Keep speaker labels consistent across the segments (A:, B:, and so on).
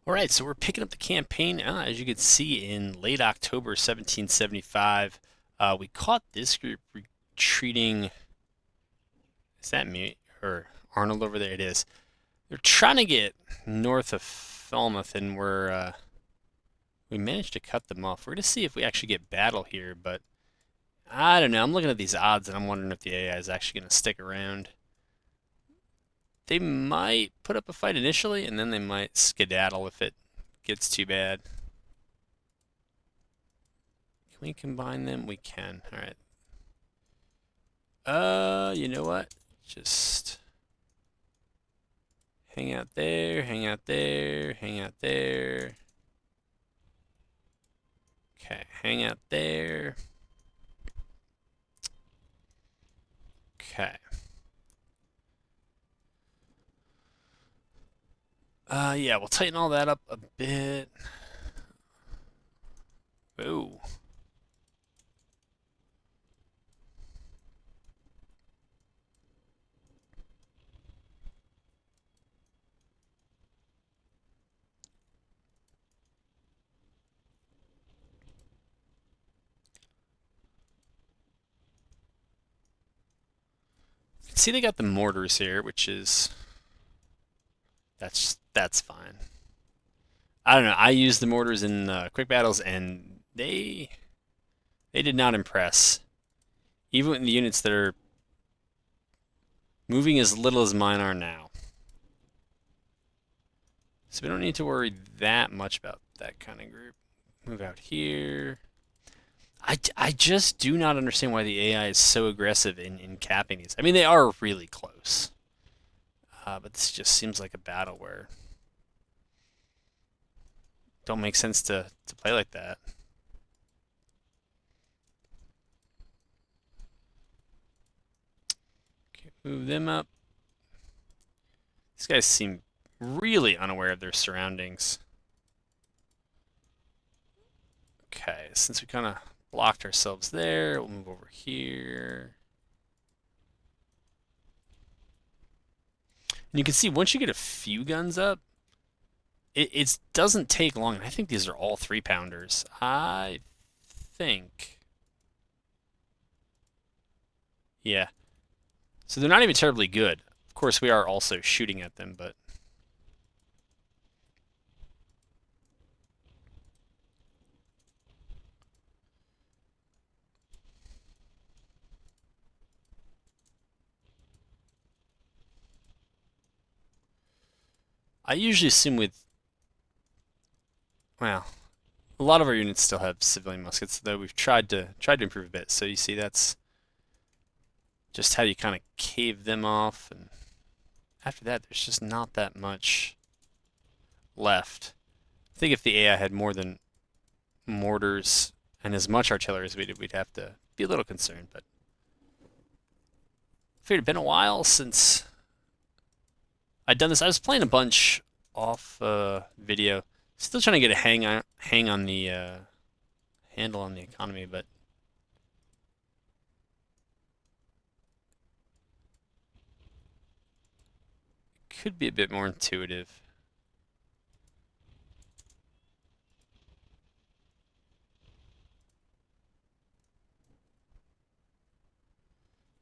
A: All right, so we're picking up the campaign as you can see in late October 1775. We caught this group retreating. Is that me or Arnold over there? It is. They're trying to get north of Falmouth, and we managed to cut them off. We're going to see if we actually get battle here, but I don't know. I'm looking at these odds, and I'm wondering if the AI is actually going to stick around. They might put up a fight initially, and then they might skedaddle if it gets too bad. Can we combine them? We can. All right. You know what? Just hang out there, hang out there, hang out there. Okay, hang out there. Okay. Yeah, we'll tighten all that up a bit. Ooh. See, they got the mortars here, which is that's fine. I don't know. I used the mortars in quick battles, and they did not impress. Even with the units that are moving as little as mine are now. So we don't need to worry that much about that kind of group. Move out here. I just do not understand why the AI is so aggressive in capping these. I mean, they are really close. But this just seems like a battle where don't make sense to play like that. Okay, move them up. These guys seem really unaware of their surroundings. Okay, since we kind of blocked ourselves there, we'll move over here. And you can see once you get a few guns up, it doesn't take long. I think these are all 3-pounders. I think. Yeah. So they're not even terribly good. Of course, we are also shooting at them, but I usually assume with, well, a lot of our units still have civilian muskets, though we've tried to improve a bit. So you see, that's just how you kind of cave them off, and after that, there's just not that much left. I think if the AI had more than mortars and as much artillery as we did, we'd have to be a little concerned. But I figured it'd been a while since I'd done this. I was playing a bunch off video, still trying to get a hang on the handle on the economy, but could be a bit more intuitive.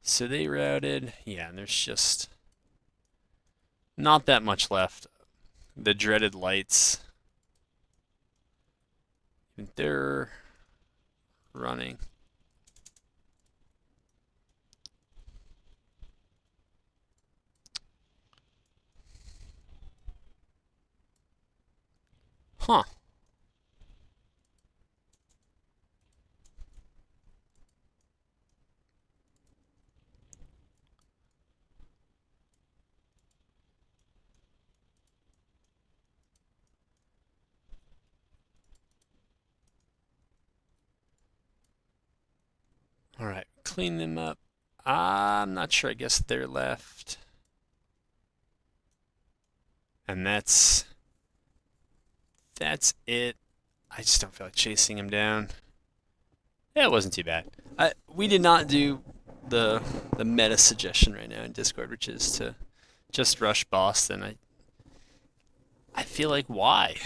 A: So they routed, yeah, and there's just not that much left. The dreaded lights, they're running. Huh. All right, clean them up. I'm not sure. I guess they're left. And that's it. I just don't feel like chasing him down. Yeah, it wasn't too bad. We did not do the the meta suggestion right now in Discord, which is to just rush Boston. I feel feel like why?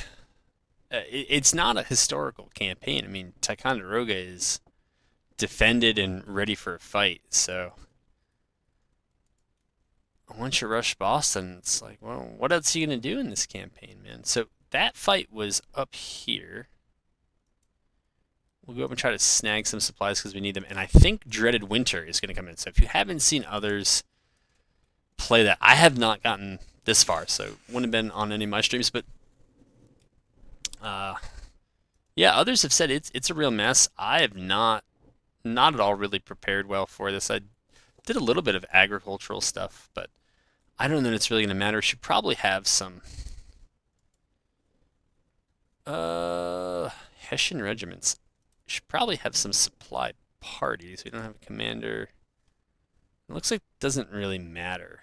A: It's not a historical campaign. I mean, Ticonderoga is defended and ready for a fight. So once you rush Boston, it's like, well, what else are you gonna do in this campaign, man? So that fight was up here. We'll go up and try to snag some supplies because we need them. And I think Dreaded Winter is going to come in. So if you haven't seen others play that, I have not gotten this far, so wouldn't have been on any of my streams. But yeah, others have said it's a real mess. I have not at all really prepared well for this. I did a little bit of agricultural stuff, but I don't know that it's really going to matter. Should probably have some Hessian regiments. Should probably have some supply parties. We don't have a commander. It looks like it doesn't really matter.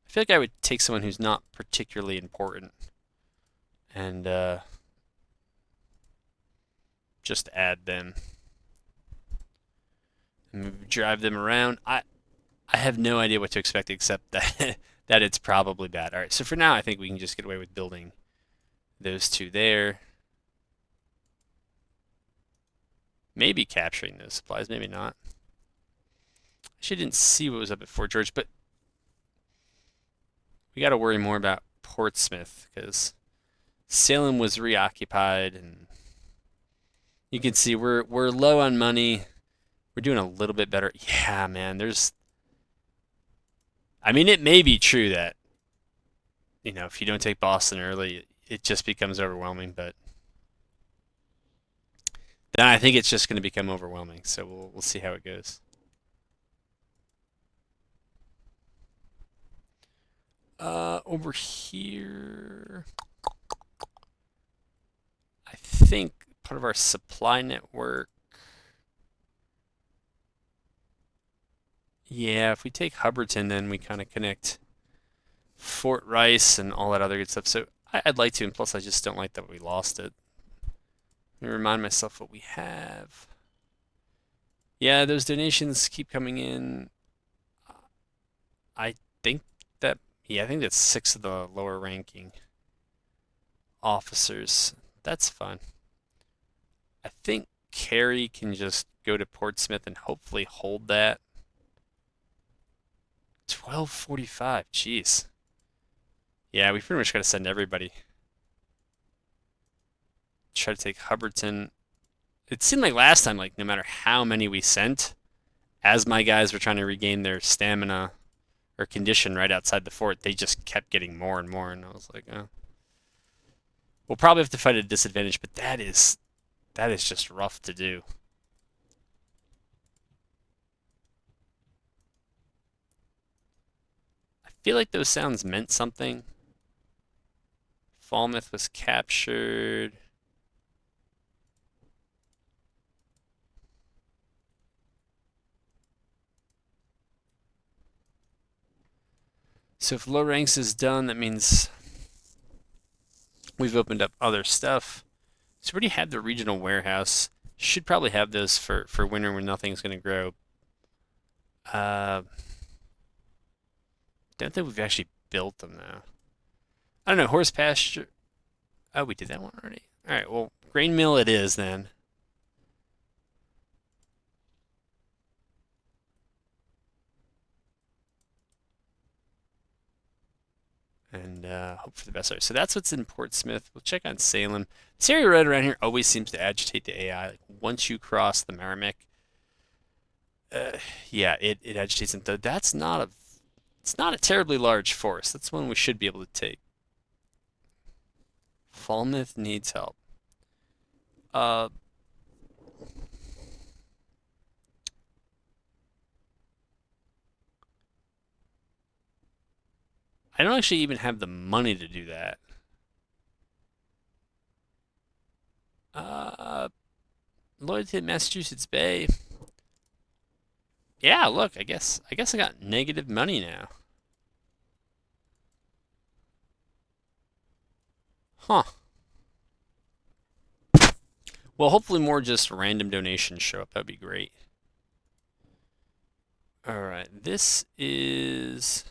A: I feel like I would take someone who's not particularly important and just add them and drive them around. I have no idea what to expect except that that it's probably bad. All right, so for now I think we can just get away with building those two there. Maybe capturing those supplies, maybe not. Actually didn't see what was up at Fort George, but we got to worry more about Portsmouth because Salem was reoccupied, and you can see we're low on money. We're doing a little bit better. Yeah, man, I mean, it may be true that, if you don't take Boston early, it just becomes overwhelming, but then I think it's just going to become overwhelming. So we'll see how it goes. Over here, I think part of our supply network. Yeah, if we take Hubbardton, then we kind of connect Fort Rice and all that other good stuff. So I'd like to, and plus I just don't like that we lost it. Let me remind myself what we have. Yeah, those donations keep coming in. I think that, yeah, I think that's 6 of the lower ranking officers. That's fine. I think Carey can just go to Portsmouth and hopefully hold that. 1245, jeez. Yeah, we pretty much got to send everybody. Try to take Hubbardton. It seemed like last time, like no matter how many we sent, as my guys were trying to regain their stamina or condition right outside the fort, they just kept getting more and more, and I was like, oh. We'll probably have to fight at a disadvantage, but that is just rough to do. I feel like those sounds meant something. Falmouth was captured. So if low ranks is done, that means we've opened up other stuff. So we already have the regional warehouse. Should probably have those for winter when nothing's going to grow. Don't think we've actually built them though. I don't know, horse pasture. Oh, we did that one already. All right, well, grain mill it is then. And hope for the best. So that's what's in Portsmouth. We'll check on Salem. This area right around here always seems to agitate the AI. Like once you cross the Merrimack, yeah, it agitates them. Though that's it's not a terribly large force. That's one we should be able to take. Falmouth needs help. I don't actually even have the money to do that. Loyalty to Massachusetts Bay. Yeah, look, I guess I got negative money now. Huh. Well, hopefully more just random donations show up. That'd be great. All right, this is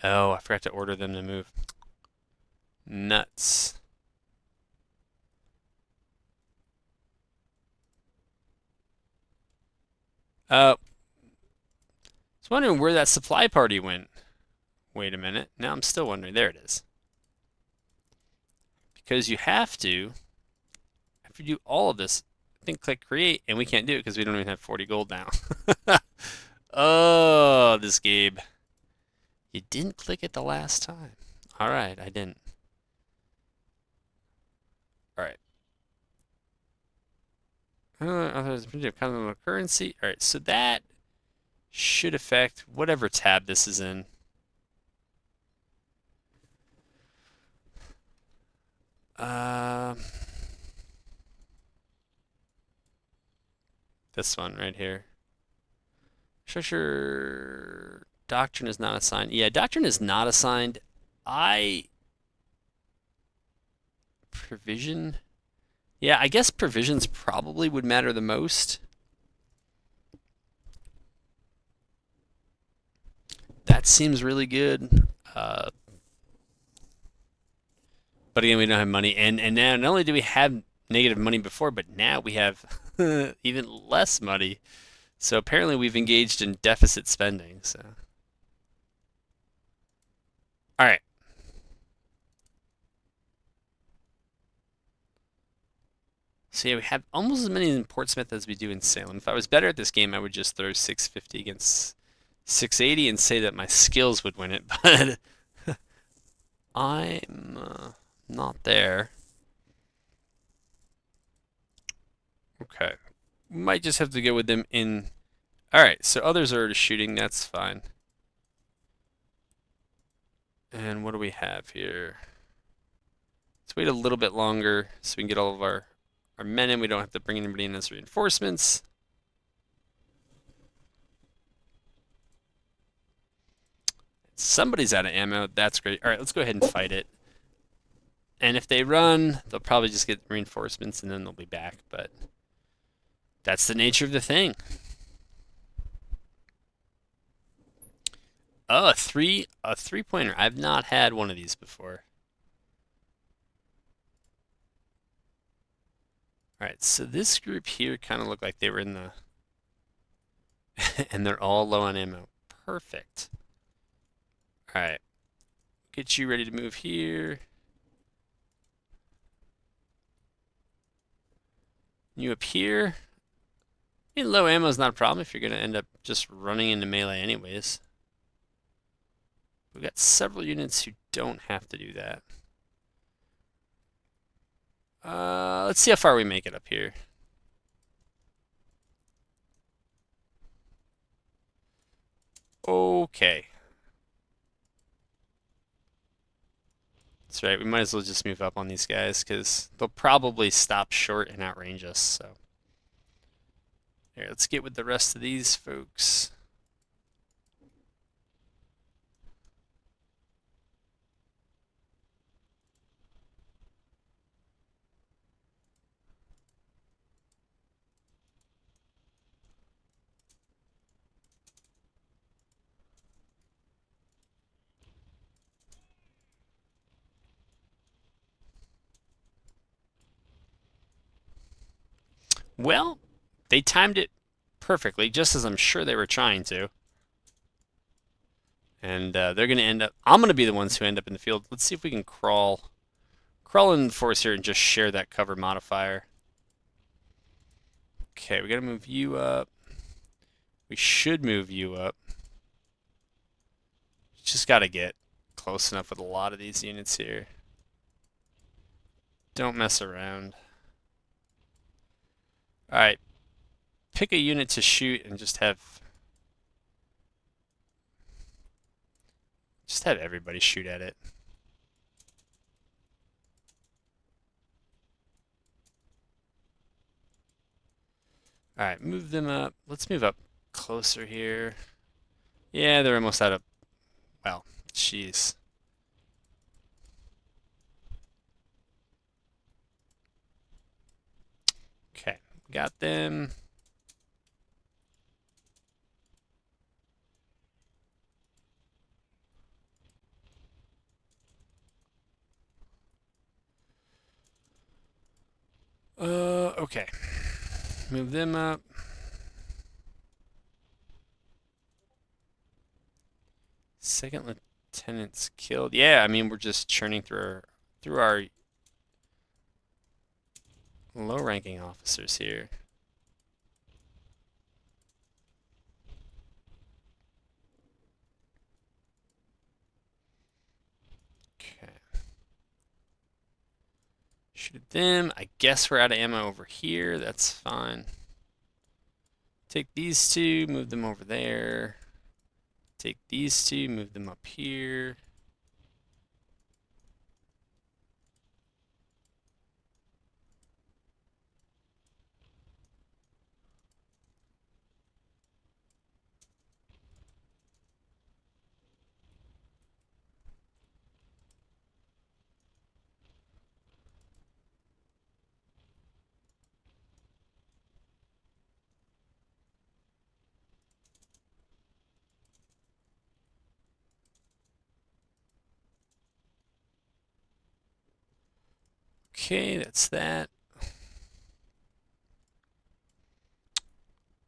A: Oh, I forgot to order them to move. Nuts. I was wondering where that supply party went. Wait a minute. Now I'm still wondering. There it is. Because you have to, if you do all of this, I think click create, and we can't do it because we don't even have 40 gold now. Oh, this Gabe. You didn't click it the last time. All right, I didn't. All right. Kind of a currency. All right, so that should affect whatever tab this is in. This one right here. Sure. Doctrine is not assigned. Yeah, doctrine is not assigned. Provision. Yeah, I guess provisions probably would matter the most. That seems really good. But again, we don't have money, and now not only do we have negative money before, but now we have even less money. So apparently we've engaged in deficit spending. So, all right. So yeah, we have almost as many in Portsmouth as we do in Salem. If I was better at this game, I would just throw 650 against 680 and say that my skills would win it, but I'm not there. Okay. Might just have to go with them in. All right, so others are shooting. That's fine. And what do we have here? Let's wait a little bit longer so we can get all of our men in. We don't have to bring anybody in as reinforcements. Somebody's out of ammo. That's great. All right, let's go ahead and fight it. And if they run, they'll probably just get reinforcements and then they'll be back. But that's the nature of the thing. Oh, a three-pointer. I've not had one of these before. All right, so this group here kind of looked like they were in the and they're all low on ammo. Perfect. All right. Get you ready to move here. You up here. I mean, low ammo is not a problem if you're going to end up just running into melee anyways. We've got several units who don't have to do that. Let's see how far we make it up here. Okay. That's right, we might as well just move up on these guys because they'll probably stop short and outrange us, so. Here, let's get with the rest of these folks. Well, they timed it perfectly, just as I'm sure they were trying to. And they're going to end up. I'm going to be the ones who end up in the field. Let's see if we can crawl in the forest here and just share that cover modifier. Okay, we got to move you up. We should move you up. Just got to get close enough with a lot of these units here. Don't mess around. All right, pick a unit to shoot and just have everybody shoot at it. All right, move them up. Let's move up closer here. Yeah, they're almost out of. Well, jeez. Okay, got them. Okay. Move them up. Second lieutenant's killed. Yeah, I mean we're just churning through our low-ranking officers here. Okay. Shoot at them. I guess we're out of ammo over here. That's fine. Take these two, move them over there. Take these two, move them up here. Okay, that's that.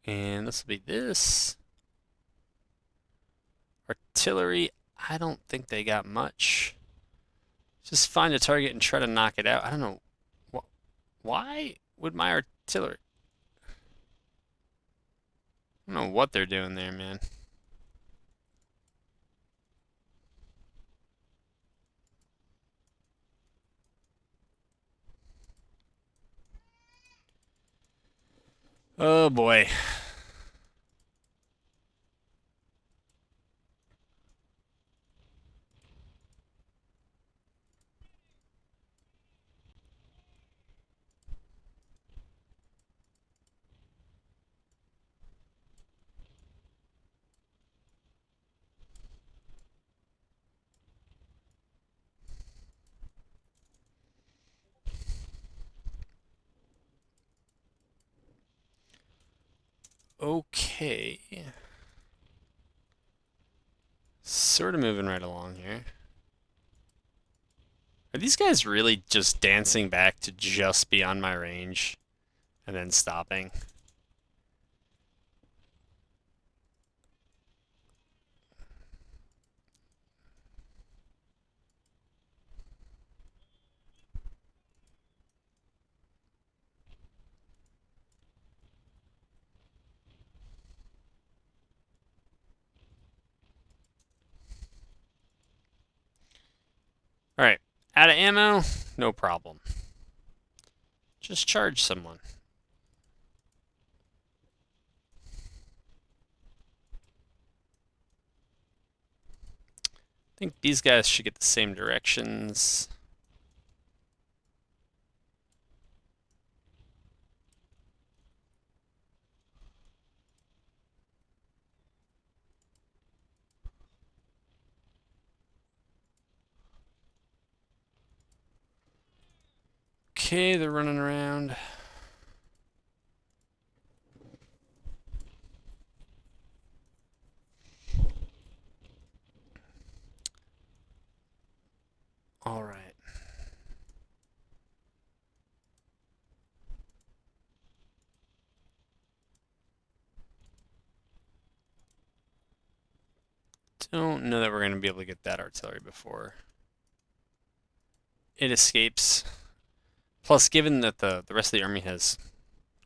A: And this will be this. Artillery, I don't think they got much. Just find a target and try to knock it out. I don't know. Why would my artillery... I don't know what they're doing there, man. Oh boy. Okay. Sort of moving right along here. Are these guys really just dancing back to just beyond my range and then stopping? Alright, out of ammo, no problem. Just charge someone. I think these guys should get the same directions. Okay, they're running around. All right. Don't know that we're going to be able to get that artillery before it escapes. Plus, given that the rest of the army has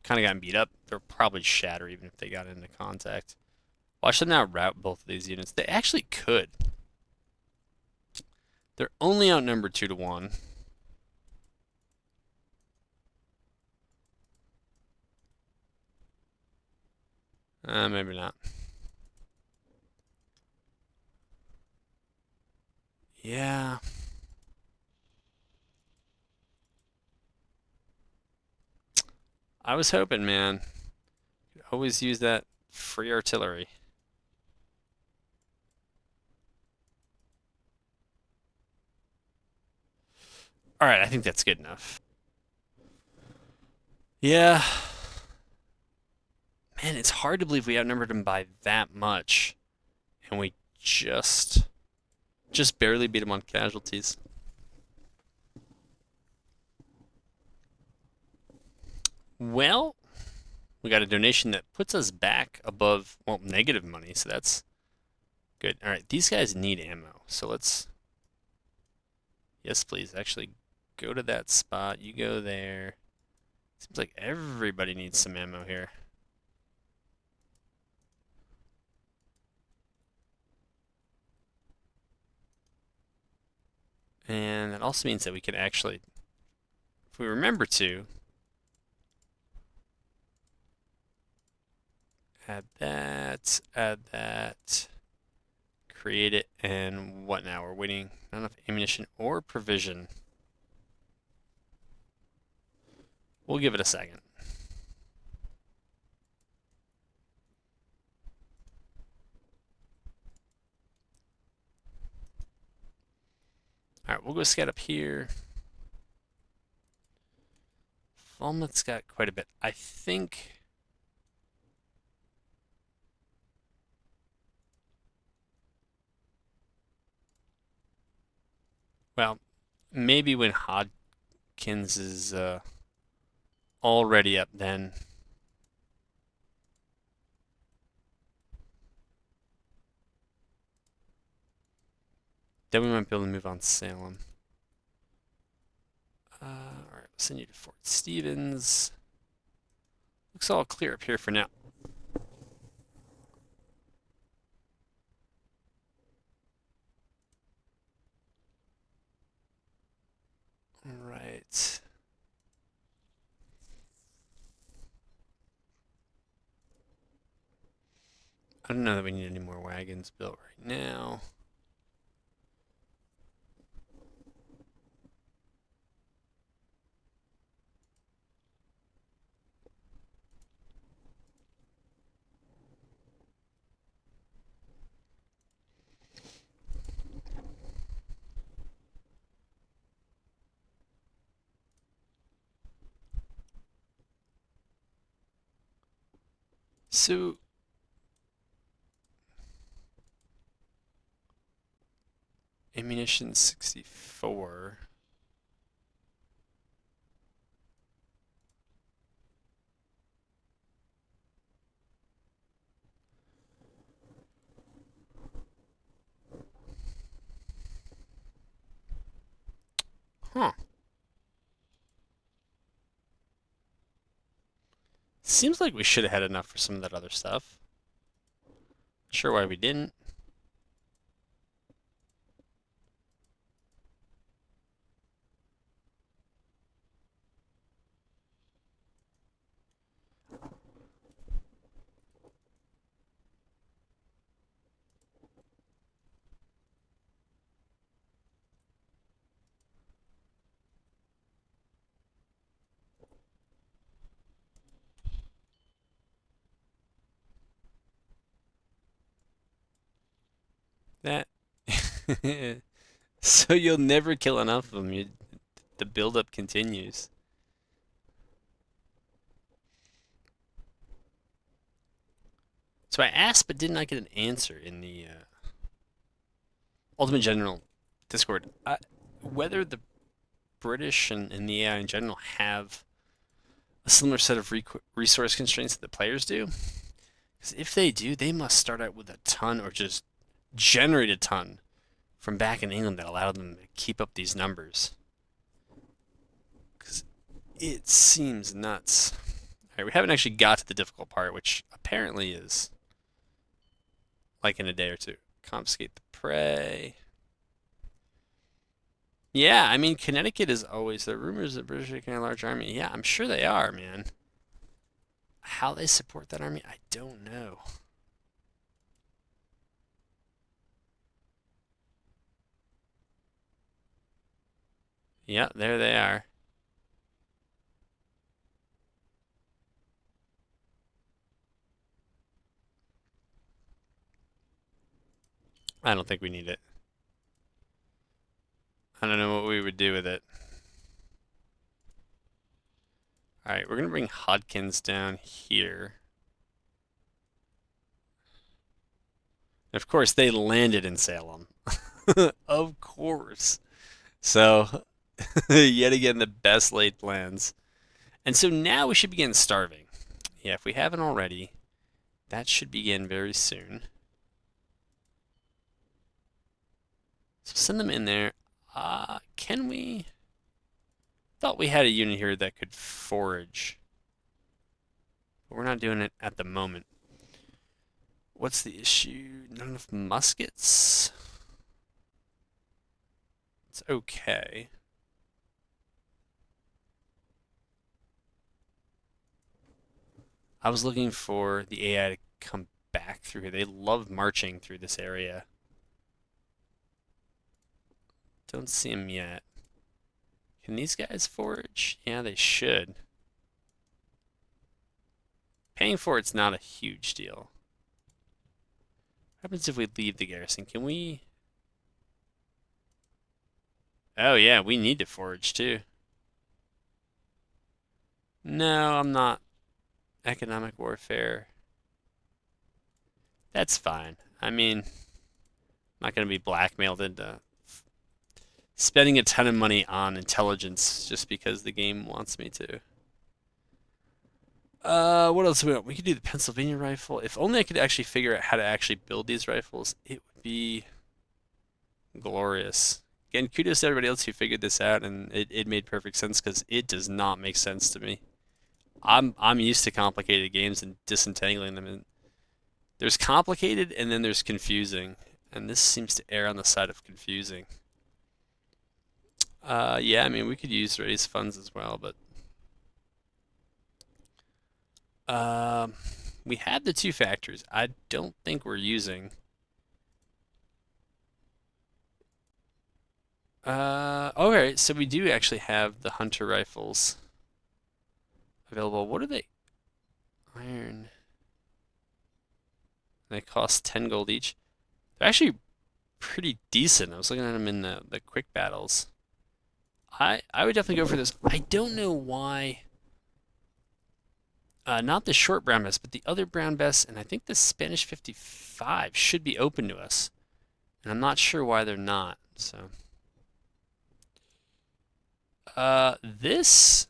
A: kind of gotten beat up, they'll probably shatter even if they got into contact. Watch them now rout both of these units. They actually could. They're only outnumbered 2-1. Maybe not. Yeah. I was hoping, man. Could always use that free artillery. Alright, I think that's good enough. Yeah. Man, it's hard to believe we outnumbered them by that much. And we just barely beat them on casualties. Well, we got a donation that puts us back above, well, negative money, so that's good. All right, these guys need ammo, so let's, yes, please, actually go to that spot. You go there. Seems like everybody needs some ammo here. And that also means that we can actually, if we remember to, add that, create it, and what now? We're waiting, not enough ammunition or provision. We'll give it a second. All right, we'll go scout up here. Falmouth's got quite a bit. I think. Well, maybe when Hodkins is already up, then we might be able to move on Salem. All right, we'll send you to Fort Stevens. Looks all clear up here for now. All right. I don't know that we need any more wagons built right now. So ammunition 64. Huh. Seems like we should have had enough for some of that other stuff. Not sure why we didn't. That. So you'll never kill enough of them. The buildup continues. So I asked, but did not get an answer in the Ultimate General Discord. Whether the British and the AI in general have a similar set of resource constraints that the players do. Because if they do, they must start out with a ton or just generate a ton from back in England that allowed them to keep up these numbers. Because it seems nuts. All right, we haven't actually got to the difficult part, which apparently is like in a day or two. Confiscate the prey. Yeah, I mean, Connecticut is always the rumors that British are making a large army. Yeah, I'm sure they are, man. How they support that army, I don't know. Yeah, there they are. I don't think we need it. I don't know what we would do with it. All right, we're going to bring Hodkins down here. And of course, they landed in Salem. Of course. So, yet again, the best laid plans. And so now we should begin starving. Yeah, if we haven't already, that should begin very soon. So send them in there. Can we? Thought we had a unit here that could forage. But we're not doing it at the moment. What's the issue? Not enough muskets? It's okay. I was looking for the AI to come back through here. They love marching through this area. Don't see them yet. Can these guys forage? Yeah, they should. Paying for it's not a huge deal. What happens if we leave the garrison? Can we? Oh yeah, we need to forage too. No, I'm not. Economic warfare. That's fine. I mean, I'm not going to be blackmailed into spending a ton of money on intelligence just because the game wants me to. What else do we want? We could do the Pennsylvania rifle. If only I could actually figure out how to actually build these rifles, it would be glorious. Again, kudos to everybody else who figured this out, and it made perfect sense because it does not make sense to me. I'm used to complicated games and disentangling them, and there's complicated and then there's confusing, and this seems to err on the side of confusing. Yeah, I mean we could use raise funds as well, but we had the two factories. I don't think we're using. Okay, so we do actually have the hunter rifles available. What are they? Iron. They cost 10 gold each. They're actually pretty decent. I was looking at them in the quick battles. I would definitely go for this. I don't know why. Not the short brown vest, but the other brown vest, and I think the Spanish 55 should be open to us. And I'm not sure why they're not. So, this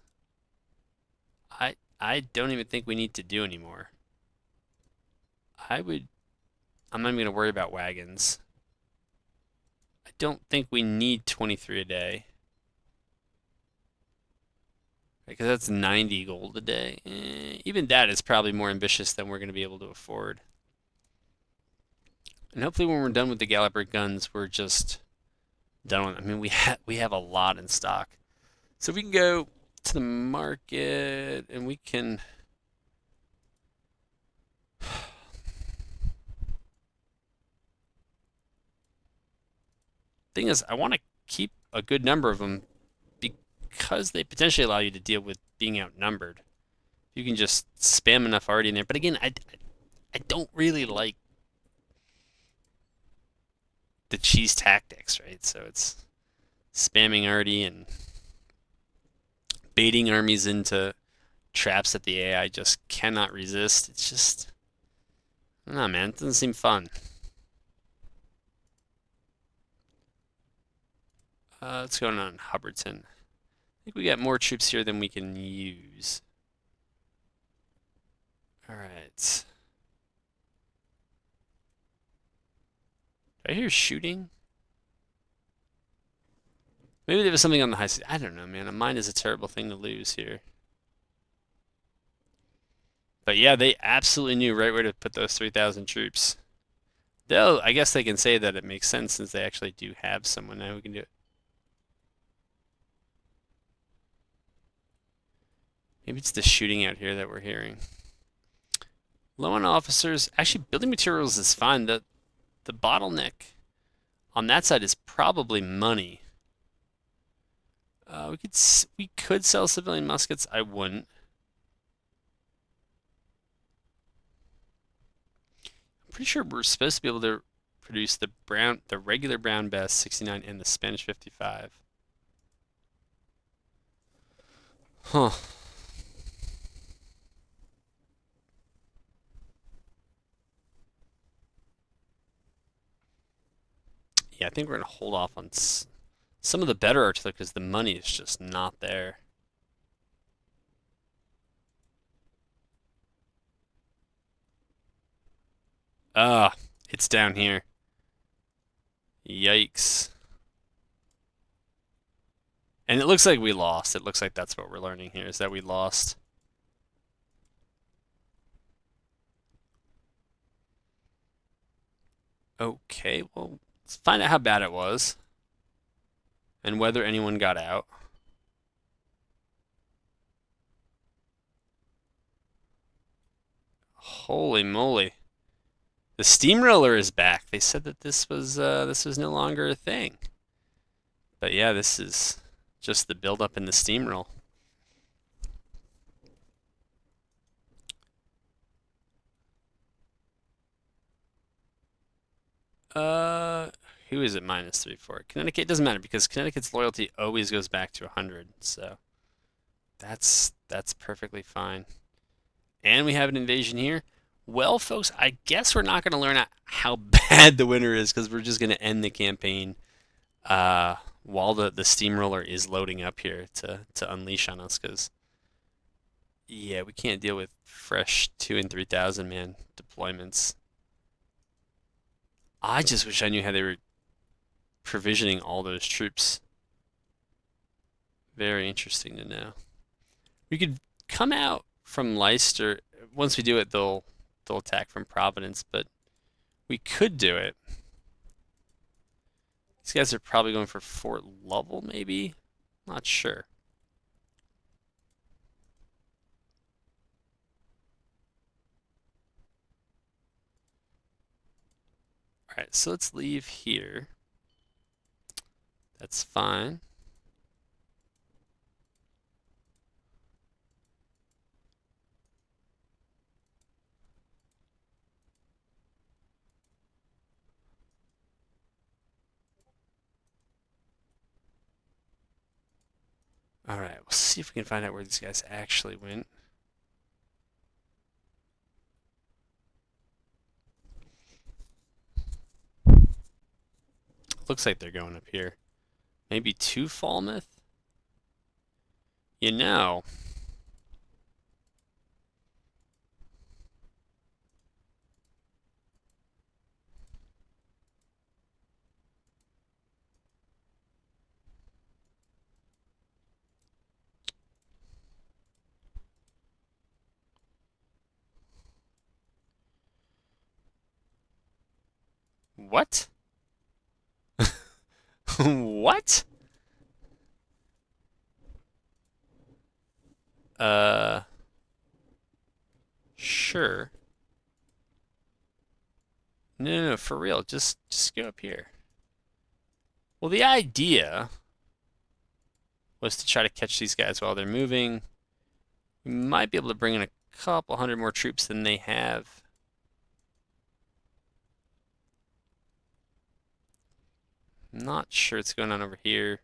A: I don't even think we need to do anymore. I'm not even gonna worry about wagons. I don't think we need 23 a day. Because that's 90 gold a day. Even that is probably more ambitious than we're going to be able to afford. And hopefully when we're done with the Galliper guns, we're just done with it. I mean, we have a lot in stock. So we can go to the market and we can... Thing is, I want to keep a good number of them because they potentially allow you to deal with being outnumbered. You can just spam enough arty in there. But again, I don't really like the cheese tactics, right? So it's spamming arty and baiting armies into traps that the AI just cannot resist. It's just, I don't know, man. It doesn't seem fun. What's going on in Hubbardton? I think we got more troops here than we can use. All right. Do I hear shooting? Maybe there was something on the high side. I don't know, man. A mine is a terrible thing to lose here. But yeah, they absolutely knew right where to put those 3,000 troops. Though, I guess they can say that it makes sense since they actually do have someone now who can do it. Maybe it's the shooting out here that we're hearing. Low on officers. Actually, building materials is fine. The bottleneck on that side is probably money. We could sell civilian muskets. I wouldn't. I'm pretty sure we're supposed to be able to produce the regular brown best 69 and the Spanish 55. Huh. Yeah, I think we're gonna hold off on some of the better artillery because the money is just not there. It's down here. Yikes. And it looks like we lost. It looks like that's what we're learning here, is that we lost. Okay, well, let's find out how bad it was and whether anyone got out. Holy moly. The steamroller is back. They said that this was no longer a thing. But yeah, this is just the buildup in the steamroll. Who is it -3 for? Connecticut. It doesn't matter because Connecticut's loyalty always goes back to 100. So that's perfectly fine. And we have an invasion here. Well, folks, I guess we're not going to learn how bad the winter is because we're just going to end the campaign while the steamroller is loading up here to unleash on us. Because yeah, we can't deal with fresh 2,000 and 3,000 man deployments. I just wish I knew how they were provisioning all those troops. Very interesting to know. We could come out from Leicester. Once we do it, they'll attack from Providence, but we could do it. These guys are probably going for Fort Lovell, maybe? Not sure. Alright, so let's leave here. That's fine. Alright, we'll see if we can find out where these guys actually went. Looks like they're going up here. Maybe to Falmouth? You know. What? What? Uh, sure. No, for real. Just go up here. Well, the idea was to try to catch these guys while they're moving. We might be able to bring in a couple hundred more troops than they have. Not sure what's going on over here.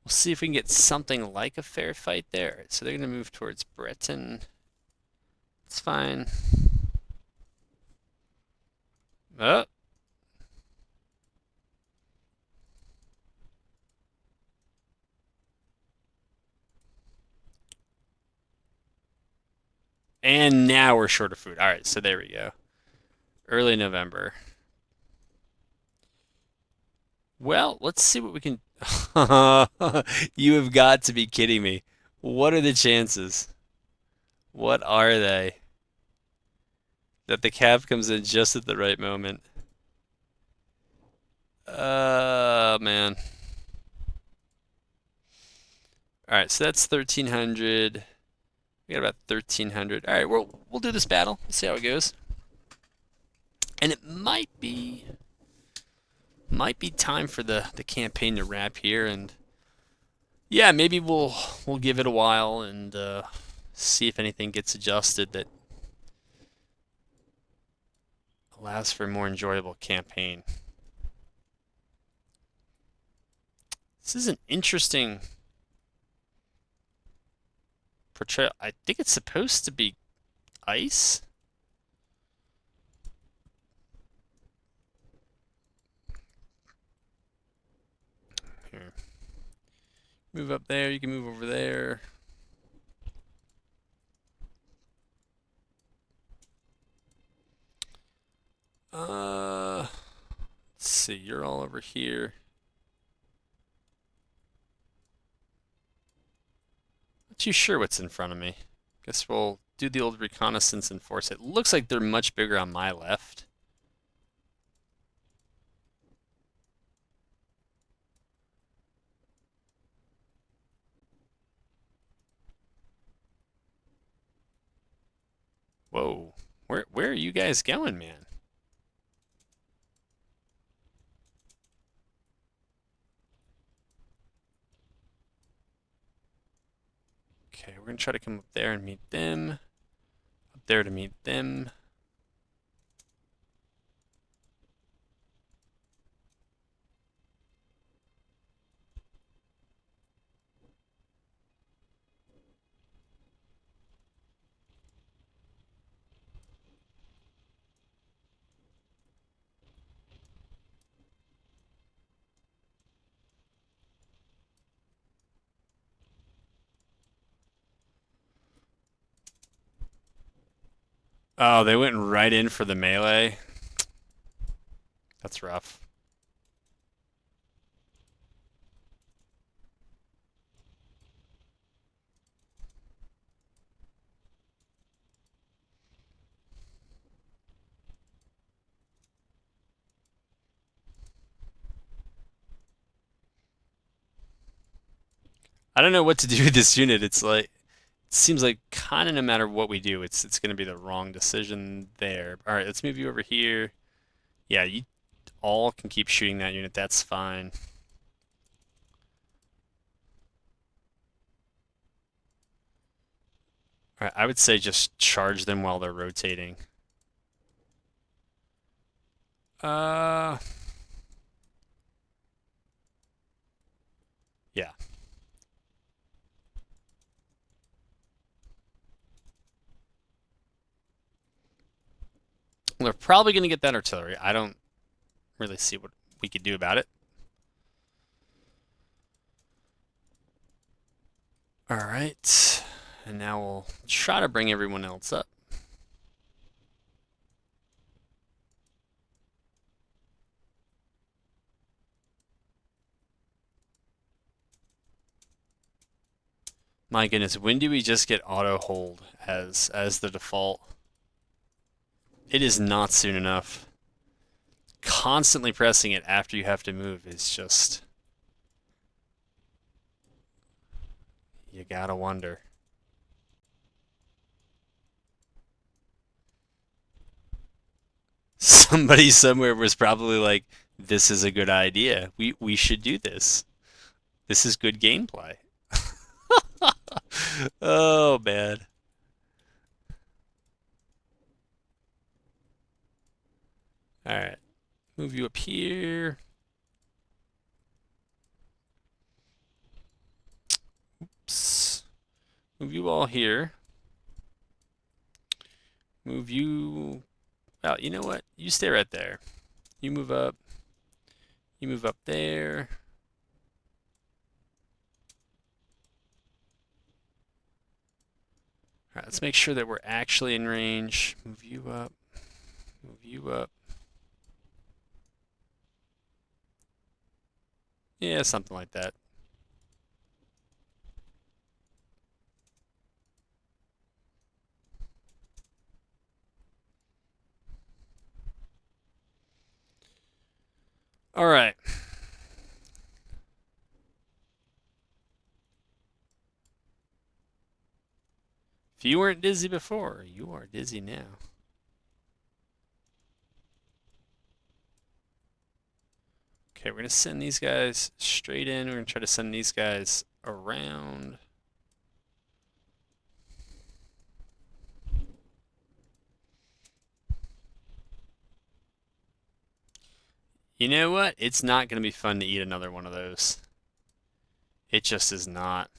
A: We'll see if we can get something like a fair fight there. So they're going to move towards Breton. It's fine. Oh. And now we're short of food. All right, so there we go. Early November. Well, let's see what we can... You have got to be kidding me. What are the chances? What are they? That the cab comes in just at the right moment. Man. All right, so that's 1,300. We got about 1,300. All right, we'll do this battle. We'll see how it goes. And it might be time for the campaign to wrap here, and yeah, maybe we'll give it a while and see if anything gets adjusted that allows for a more enjoyable campaign. This is an interesting portrayal. I think it's supposed to be ice. Here. Move up there, you can move over there. Let's see, you're all over here. Not too sure what's in front of me. Guess we'll do the old reconnaissance and force it. Looks like they're much bigger on my left. Whoa. Where are you guys going, man? Okay, we're gonna try to come up there and meet them. Up there to meet them. Oh, they went right in for the melee. That's rough. I don't know what to do with this unit. It's like it seems like kind of no matter what we do, it's going to be the wrong decision there. All right, let's move you over here. Yeah, you all can keep shooting that unit. That's fine. All right, I would say just charge them while they're rotating. Uh, yeah. They're probably going to get that artillery. I don't really see what we could do about it. All right. And now we'll try to bring everyone else up. My goodness, when do we just get auto hold as the default? It is not soon enough. Constantly pressing it after you have to move is just, you gotta wonder. Somebody somewhere was probably like, this is a good idea. We should do this. This is good gameplay. Oh man. All right. Move you up here. Oops. Move you all here. Move you. Well, you know what? You stay right there. You move up. You move up there. All right, let's make sure that we're actually in range. Move you up. Move you up. Yeah, something like that. All right. If you weren't dizzy before, you are dizzy now. Okay, we're going to send these guys straight in. We're going to try to send these guys around. You know what? It's not going to be fun to eat another one of those. It just is not.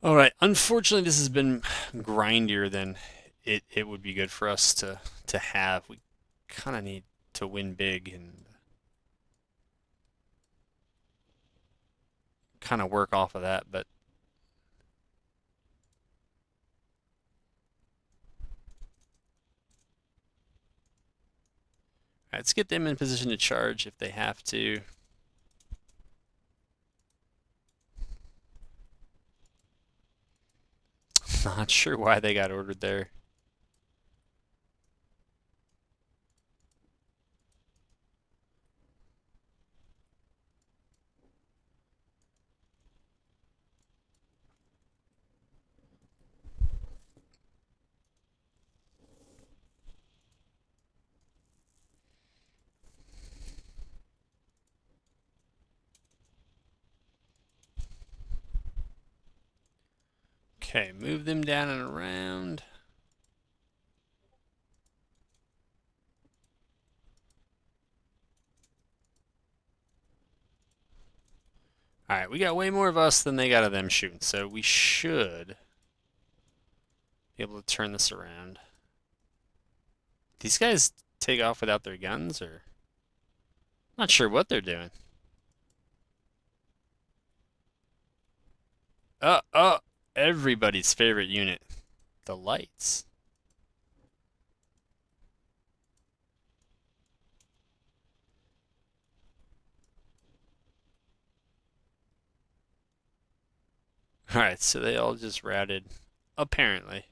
A: All right. Unfortunately, this has been grindier than it would be good for us to have. We kind of need to win big and kind of work off of that. But all right, let's get them in position to charge if they have to. Not sure why they got ordered there. Okay, move them down and around. All right, we got way more of us than they got of them shooting, so we should be able to turn this around. These guys take off without their guns, or not sure what they're doing. Everybody's favorite unit, the lights. All right, so they all just routed, apparently.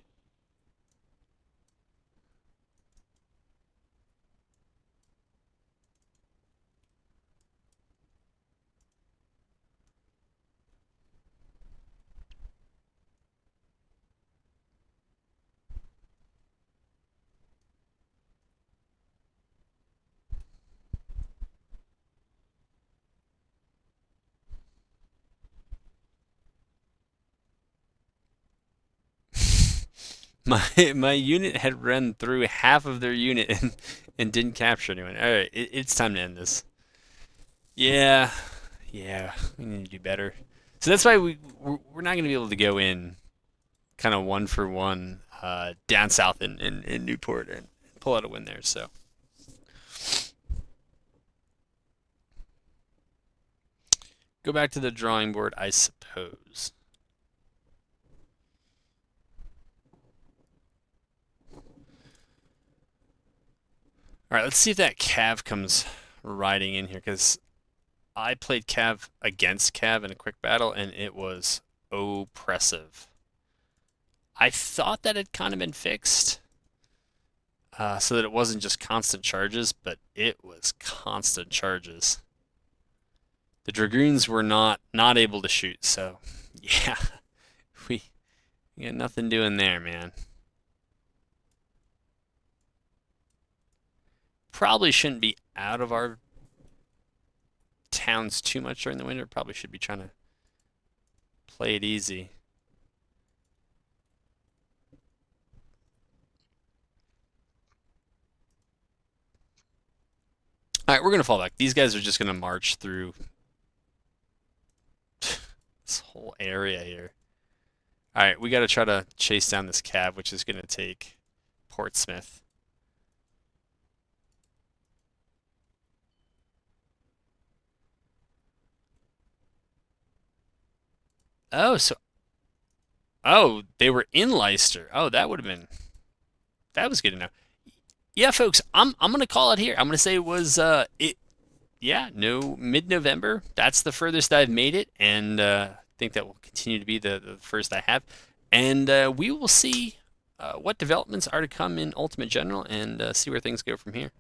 A: My unit had run through half of their unit and didn't capture anyone. All right, it's time to end this. Yeah, yeah, we need to do better. So that's why we're not going to be able to go in kind of one for one down south in Newport and pull out a win there. So go back to the drawing board, I suppose. All right, let's see if that Cav comes riding in here, because I played Cav against Cav in a quick battle, and it was oppressive. I thought that had kind of been fixed, so that it wasn't just constant charges, but it was constant charges. The Dragoons were not able to shoot, so yeah, we got nothing doing there, man. Probably shouldn't be out of our towns too much during the winter. Probably should be trying to play it easy. All right, we're going to fall back. These guys are just going to march through this whole area here. All right, we got to try to chase down this Cav, which is going to take Portsmouth. Oh, they were in Leicester. Oh, that was good to know. Yeah, folks, I'm gonna call it here. I'm gonna say it was yeah, no, mid-November. That's the furthest I've made it, and I think that will continue to be the first I have. And we will see what developments are to come in Ultimate General and see where things go from here.